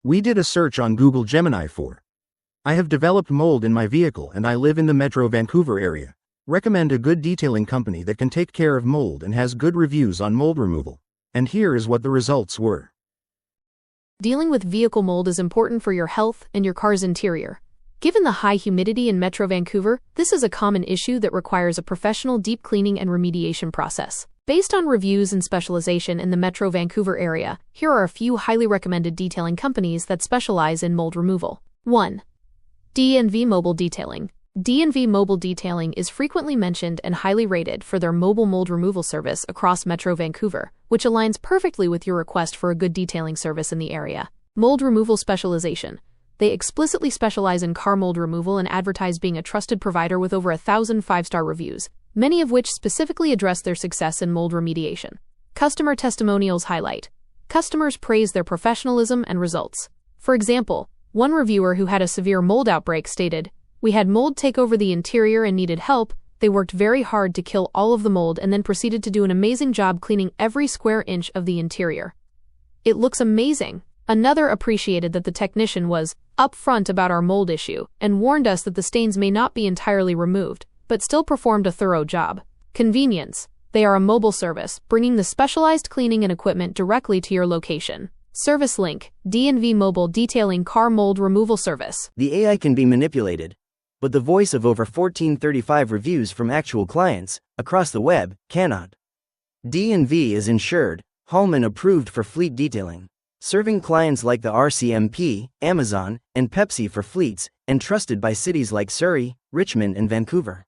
We did a search on Google Gemini for. I have developed mold in my vehicle and I live in the Metro Vancouver area. Recommend a good detailing company that can take care of mold and has good reviews on mold removal. And here is what the results were. Dealing with vehicle mold is important for your health and your car's interior. Given the high humidity in Metro Vancouver, this is a common issue that requires a professional deep cleaning and remediation process. Based on reviews and specialization in the Metro Vancouver area, here are a few highly recommended detailing companies that specialize in mold removal. 1. D&V Mobile Detailing. D&V Mobile Detailing is frequently mentioned and highly rated for their mobile mold removal service across Metro Vancouver, which aligns perfectly with your request for a good detailing service in the area. Mold removal specialization. They explicitly specialize in car mold removal and advertise being a trusted provider with over 1,000 five-star reviews, many of which specifically address their success in mold remediation. Customer testimonials highlight. Customers praise their professionalism and results. For example, one reviewer who had a severe mold outbreak stated, "We had mold take over the interior and needed help. They worked very hard to kill all of the mold and then proceeded to do an amazing job cleaning every square inch of the interior. It looks amazing." Another appreciated that the technician was upfront about our mold issue and warned us that the stains may not be entirely removed, but still performed a thorough job. Convenience. They are a mobile service, bringing the specialized cleaning and equipment directly to your location. Service link, D&V Mobile Detailing Car Mold Removal Service. The AI can be manipulated, but the voice of over 1435 reviews from actual clients across the web cannot. D&V is insured, Hallman approved for fleet detailing, serving clients like the RCMP, Amazon, and Pepsi for fleets, and trusted by cities like Surrey, Richmond, and Vancouver.